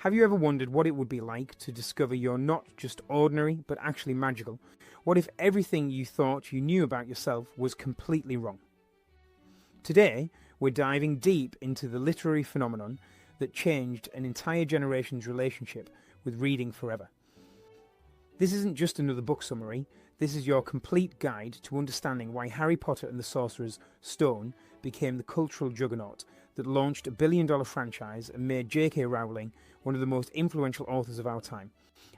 Have you ever wondered what it would be like to discover you're not just ordinary, but actually magical? What if everything you thought you knew about yourself was completely wrong? Today, we're diving deep into the literary phenomenon that changed an entire generation's relationship with reading forever. This isn't just another book summary, this is your complete guide to understanding why Harry Potter and the Sorcerer's Stone became the cultural juggernaut that launched a billion-dollar franchise and made J.K. Rowling one of the most influential authors of our time.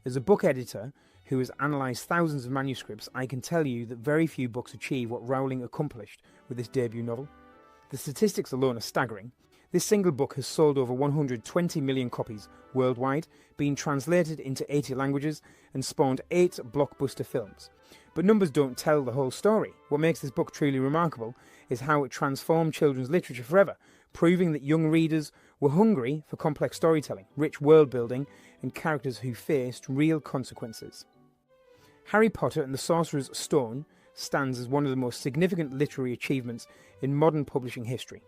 As a book editor who has analysed thousands of manuscripts, I can tell you that very few books achieve what Rowling accomplished with this debut novel. The statistics alone are staggering. This single book has sold over 120 million copies worldwide, been translated into 80 languages, and spawned 8 blockbuster films. But numbers don't tell the whole story. What makes this book truly remarkable is how it transformed children's literature forever, proving that young readers were hungry for complex storytelling, rich world building, and characters who faced real consequences. Harry Potter and the Sorcerer's Stone stands as one of the most significant literary achievements in modern publishing history.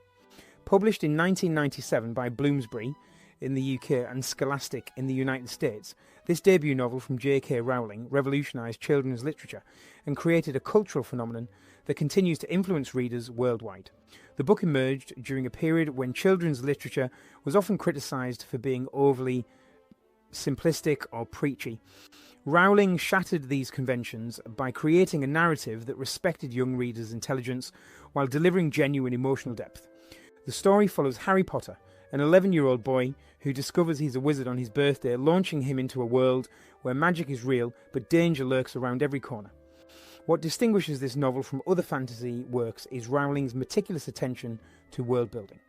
Published in 1997 by Bloomsbury in the UK and Scholastic in the United States, this debut novel from J.K. Rowling revolutionised children's literature and created a cultural phenomenon that continues to influence readers worldwide. The book emerged during a period when children's literature was often criticised for being overly simplistic or preachy. Rowling shattered these conventions by creating a narrative that respected young readers' intelligence while delivering genuine emotional depth. The story follows Harry Potter, an 11-year-old boy who discovers he's a wizard on his birthday, launching him into a world where magic is real but danger lurks around every corner. What distinguishes this novel from other fantasy works is Rowling's meticulous attention to world building.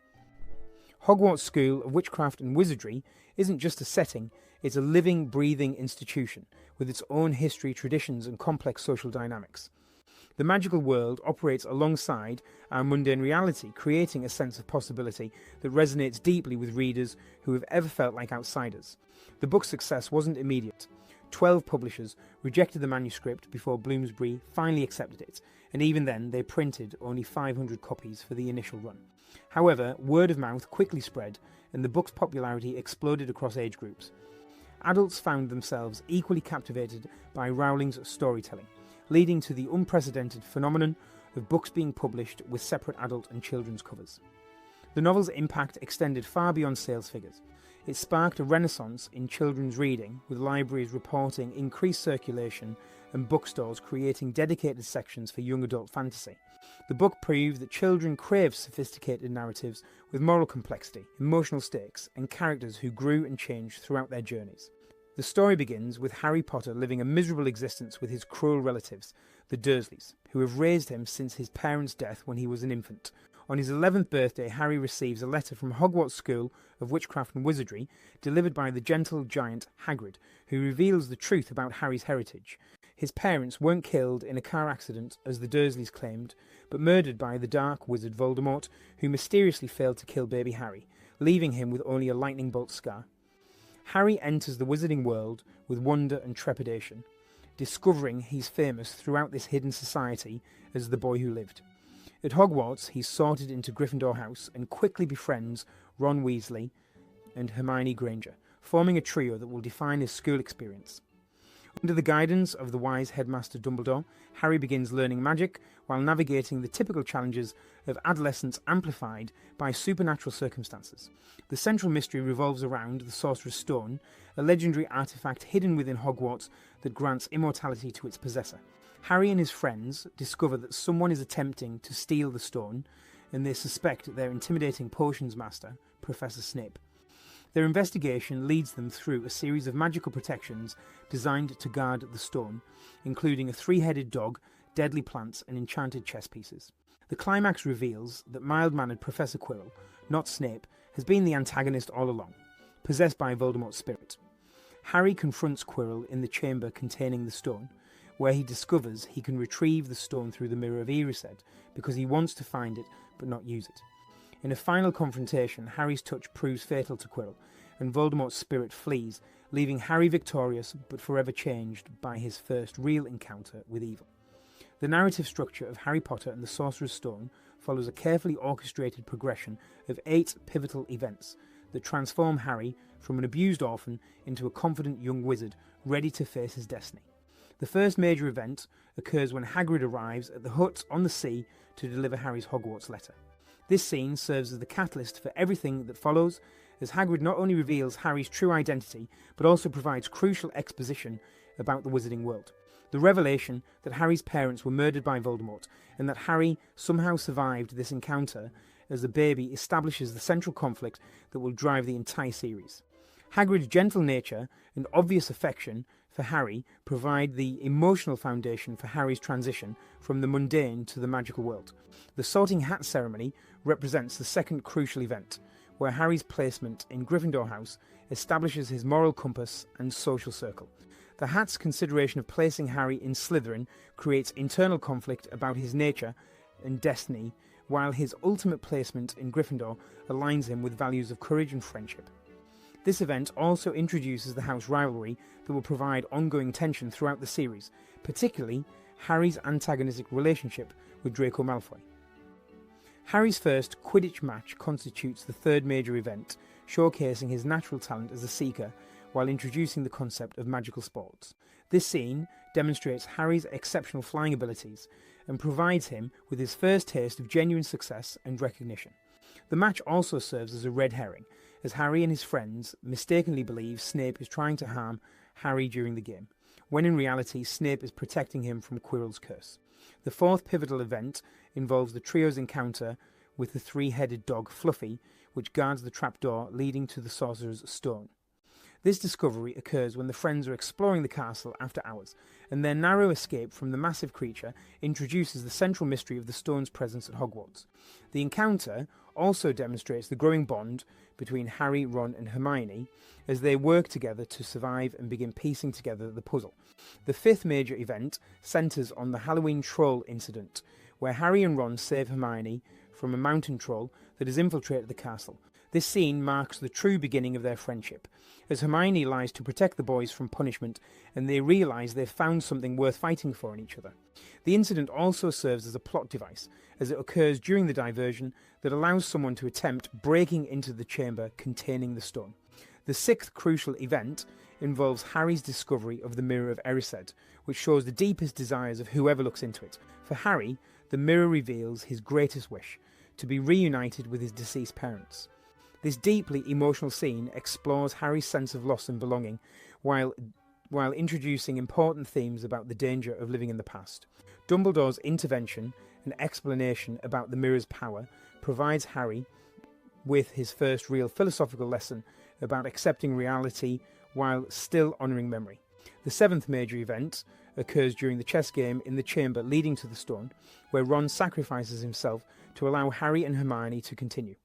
Hogwarts School of Witchcraft and Wizardry isn't just a setting, it's a living, breathing institution with its own history, traditions and complex social dynamics. The magical world operates alongside our mundane reality, creating a sense of possibility that resonates deeply with readers who have ever felt like outsiders. The book's success wasn't immediate. 12 publishers rejected the manuscript before Bloomsbury finally accepted it, and even then they printed only 500 copies for the initial run. However, word of mouth quickly spread, and the book's popularity exploded across age groups. Adults found themselves equally captivated by Rowling's storytelling, leading to the unprecedented phenomenon of books being published with separate adult and children's covers. The novel's impact extended far beyond sales figures. It sparked a renaissance in children's reading, with libraries reporting increased circulation and bookstores creating dedicated sections for young adult fantasy. The book proved that children crave sophisticated narratives with moral complexity, emotional stakes, and characters who grew and changed throughout their journeys. The story begins with Harry Potter living a miserable existence with his cruel relatives, the Dursleys, who have raised him since his parents' death when he was an infant. On his 11th birthday, Harry receives a letter from Hogwarts School of Witchcraft and Wizardry, delivered by the gentle giant Hagrid, who reveals the truth about Harry's heritage. His parents weren't killed in a car accident, as the Dursleys claimed, but murdered by the dark wizard Voldemort, who mysteriously failed to kill baby Harry, leaving him with only a lightning bolt scar. Harry enters the wizarding world with wonder and trepidation, discovering he's famous throughout this hidden society as the boy who lived. At Hogwarts, he's sorted into Gryffindor House and quickly befriends Ron Weasley and Hermione Granger, forming a trio that will define his school experience. Under the guidance of the wise headmaster Dumbledore, Harry begins learning magic while navigating the typical challenges of adolescence amplified by supernatural circumstances. The central mystery revolves around the Sorcerer's Stone, a legendary artifact hidden within Hogwarts that grants immortality to its possessor. Harry and his friends discover that someone is attempting to steal the stone, and they suspect their intimidating potions master, Professor Snape. Their investigation leads them through a series of magical protections designed to guard the stone, including a 3-headed dog, deadly plants, and enchanted chess pieces. The climax reveals that mild-mannered Professor Quirrell, not Snape, has been the antagonist all along, possessed by Voldemort's spirit. Harry confronts Quirrell in the chamber containing the stone, where he discovers he can retrieve the stone through the Mirror of Erised because he wants to find it but not use it. In a final confrontation, Harry's touch proves fatal to Quirrell, and Voldemort's spirit flees, leaving Harry victorious but forever changed by his first real encounter with evil. The narrative structure of Harry Potter and the Sorcerer's Stone follows a carefully orchestrated progression of 8 pivotal events that transform Harry from an abused orphan into a confident young wizard ready to face his destiny. The first major event occurs when Hagrid arrives at the hut on the sea to deliver Harry's Hogwarts letter. This scene serves as the catalyst for everything that follows, as Hagrid not only reveals Harry's true identity, but also provides crucial exposition about the wizarding world. The revelation that Harry's parents were murdered by Voldemort, and that Harry somehow survived this encounter as a baby, establishes the central conflict that will drive the entire series. Hagrid's gentle nature and obvious affection for Harry provide the emotional foundation for Harry's transition from the mundane to the magical world. The sorting hat ceremony represents the second crucial event, where Harry's placement in Gryffindor House establishes his moral compass and social circle. The hat's consideration of placing Harry in Slytherin creates internal conflict about his nature and destiny, while his ultimate placement in Gryffindor aligns him with values of courage and friendship. This event also introduces the house rivalry that will provide ongoing tension throughout the series, particularly Harry's antagonistic relationship with Draco Malfoy. Harry's first Quidditch match constitutes the third major event, showcasing his natural talent as a seeker while introducing the concept of magical sports. This scene demonstrates Harry's exceptional flying abilities and provides him with his first taste of genuine success and recognition. The match also serves as a red herring, as Harry and his friends mistakenly believe Snape is trying to harm Harry during the game, when in reality Snape is protecting him from Quirrell's curse. The fourth pivotal event involves the trio's encounter with the three-headed dog Fluffy, which guards the trapdoor leading to the Sorcerer's Stone. This discovery occurs when the friends are exploring the castle after hours, and their narrow escape from the massive creature introduces the central mystery of the stone's presence at Hogwarts. The encounter also demonstrates the growing bond between Harry, Ron and Hermione as they work together to survive and begin piecing together the puzzle. The fifth major event centres on the Halloween troll incident, where Harry and Ron save Hermione from a mountain troll that has infiltrated the castle. This scene marks the true beginning of their friendship, as Hermione lies to protect the boys from punishment and they realise they've found something worth fighting for in each other. The incident also serves as a plot device, as it occurs during the diversion that allows someone to attempt breaking into the chamber containing the stone. The sixth crucial event involves Harry's discovery of the Mirror of Erised, which shows the deepest desires of whoever looks into it. For Harry, the mirror reveals his greatest wish, to be reunited with his deceased parents. This deeply emotional scene explores Harry's sense of loss and belonging, while introducing important themes about the danger of living in the past. Dumbledore's intervention and explanation about the mirror's power provides Harry with his first real philosophical lesson about accepting reality while still honouring memory. The seventh major event occurs during the chess game in the chamber leading to the stone, where Ron sacrifices himself to allow Harry and Hermione to continue.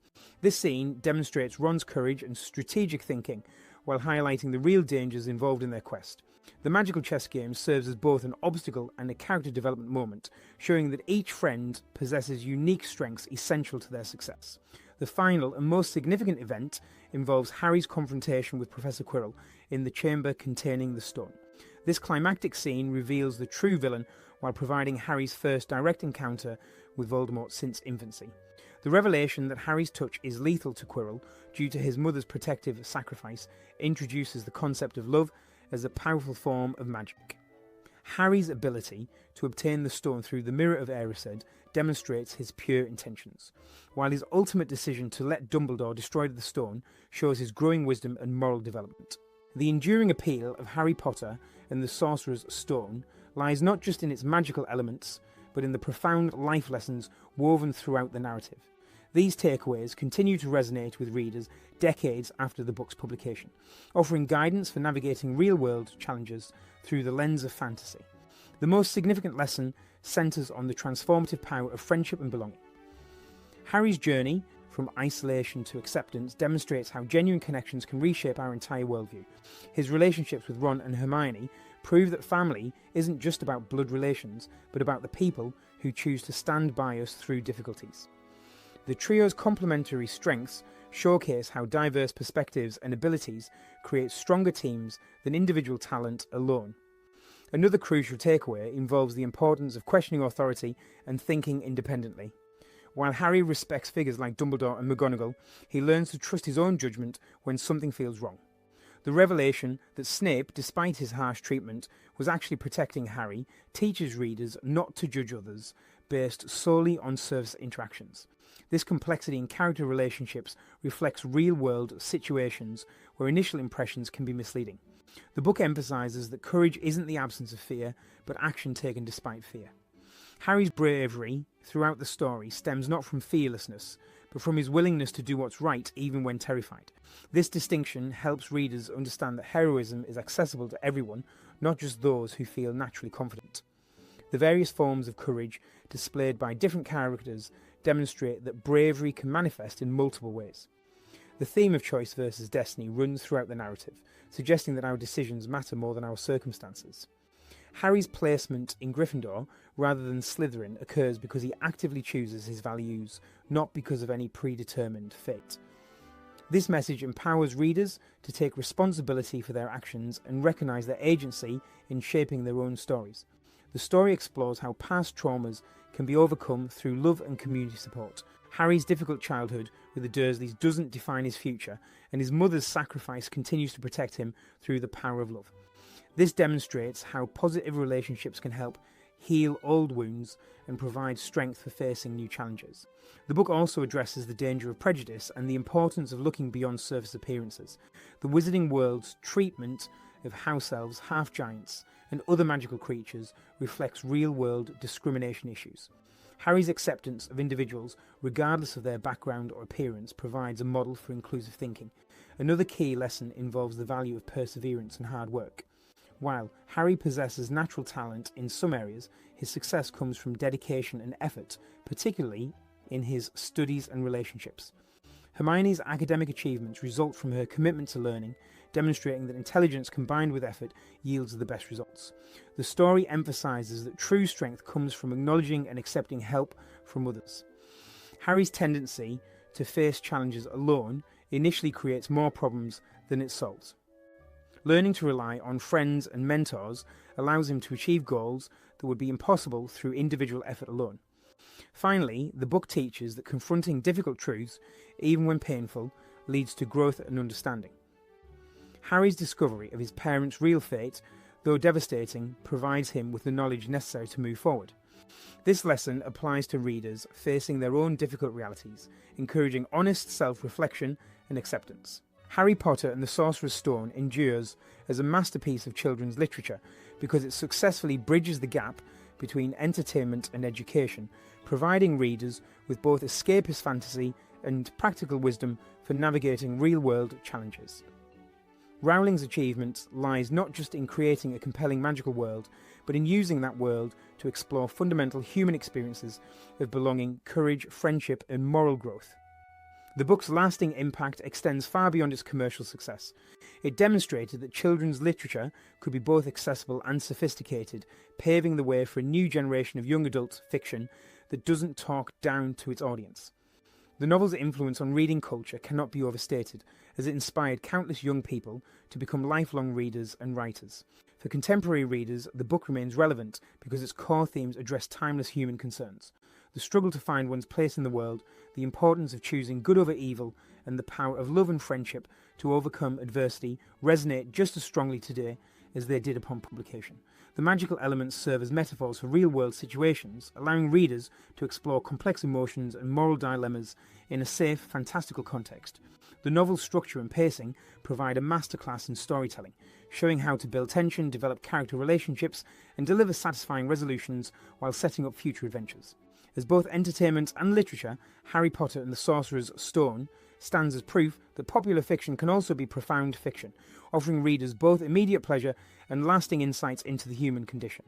This scene demonstrates Ron's courage and strategic thinking, while highlighting the real dangers involved in their quest. The magical chess game serves as both an obstacle and a character development moment, showing that each friend possesses unique strengths essential to their success. The final and most significant event involves Harry's confrontation with Professor Quirrell in the chamber containing the stone. This climactic scene reveals the true villain while providing Harry's first direct encounter with Voldemort since infancy. The revelation that Harry's touch is lethal to Quirrell due to his mother's protective sacrifice introduces the concept of love as a powerful form of magic. Harry's ability to obtain the stone through the Mirror of Erised demonstrates his pure intentions, while his ultimate decision to let Dumbledore destroy the stone shows his growing wisdom and moral development. The enduring appeal of Harry Potter and the Sorcerer's Stone lies not just in its magical elements, but in the profound life lessons woven throughout the narrative. These takeaways continue to resonate with readers decades after the book's publication, offering guidance for navigating real-world challenges through the lens of fantasy. The most significant lesson centres on the transformative power of friendship and belonging. Harry's journey from isolation to acceptance demonstrates how genuine connections can reshape our entire worldview. His relationships with Ron and Hermione prove that family isn't just about blood relations, but about the people who choose to stand by us through difficulties. The trio's complementary strengths showcase how diverse perspectives and abilities create stronger teams than individual talent alone. Another crucial takeaway involves the importance of questioning authority and thinking independently. While Harry respects figures like Dumbledore and McGonagall, he learns to trust his own judgment when something feels wrong. The revelation that Snape, despite his harsh treatment, was actually protecting Harry teaches readers not to judge others based solely on surface interactions. This complexity in character relationships reflects real-world situations where initial impressions can be misleading. The book emphasises that courage isn't the absence of fear, but action taken despite fear. Harry's bravery throughout the story stems not from fearlessness, but from his willingness to do what's right even when terrified. This distinction helps readers understand that heroism is accessible to everyone, not just those who feel naturally confident. The various forms of courage displayed by different characters demonstrate that bravery can manifest in multiple ways. The theme of choice versus destiny runs throughout the narrative, suggesting that our decisions matter more than our circumstances. Harry's placement in Gryffindor rather than Slytherin occurs because he actively chooses his values, not because of any predetermined fate. This message empowers readers to take responsibility for their actions and recognise their agency in shaping their own stories. The story explores how past traumas can be overcome through love and community support. Harry's difficult childhood with the Dursleys doesn't define his future, and his mother's sacrifice continues to protect him through the power of love. This demonstrates how positive relationships can help heal old wounds and provide strength for facing new challenges. The book also addresses the danger of prejudice and the importance of looking beyond surface appearances. The wizarding world's treatment of house elves, half-giants, and other magical creatures reflects real-world discrimination issues. Harry's acceptance of individuals, regardless of their background or appearance, provides a model for inclusive thinking. Another key lesson involves the value of perseverance and hard work. While Harry possesses natural talent in some areas, his success comes from dedication and effort, particularly in his studies and relationships. Hermione's academic achievements result from her commitment to learning, demonstrating that intelligence combined with effort yields the best results. The story emphasises that true strength comes from acknowledging and accepting help from others. Harry's tendency to face challenges alone initially creates more problems than it solves. Learning to rely on friends and mentors allows him to achieve goals that would be impossible through individual effort alone. Finally, the book teaches that confronting difficult truths, even when painful, leads to growth and understanding. Harry's discovery of his parents' real fate, though devastating, provides him with the knowledge necessary to move forward. This lesson applies to readers facing their own difficult realities, encouraging honest self-reflection and acceptance. Harry Potter and the Sorcerer's Stone endures as a masterpiece of children's literature because it successfully bridges the gap between entertainment and education, providing readers with both escapist fantasy and practical wisdom for navigating real-world challenges. Rowling's achievement lies not just in creating a compelling magical world, but in using that world to explore fundamental human experiences of belonging, courage, friendship, and moral growth. The book's lasting impact extends far beyond its commercial success. It demonstrated that children's literature could be both accessible and sophisticated, paving the way for a new generation of young adult fiction that doesn't talk down to its audience. The novel's influence on reading culture cannot be overstated, as it inspired countless young people to become lifelong readers and writers. For contemporary readers, the book remains relevant because its core themes address timeless human concerns. The struggle to find one's place in the world, the importance of choosing good over evil, and the power of love and friendship to overcome adversity resonate just as strongly today as they did upon publication. The magical elements serve as metaphors for real-world situations, allowing readers to explore complex emotions and moral dilemmas in a safe, fantastical context. The novel's structure and pacing provide a masterclass in storytelling, showing how to build tension, develop character relationships, and deliver satisfying resolutions while setting up future adventures. As both entertainment and literature, Harry Potter and the Sorcerer's Stone stands as proof that popular fiction can also be profound fiction, offering readers both immediate pleasure and lasting insights into the human condition.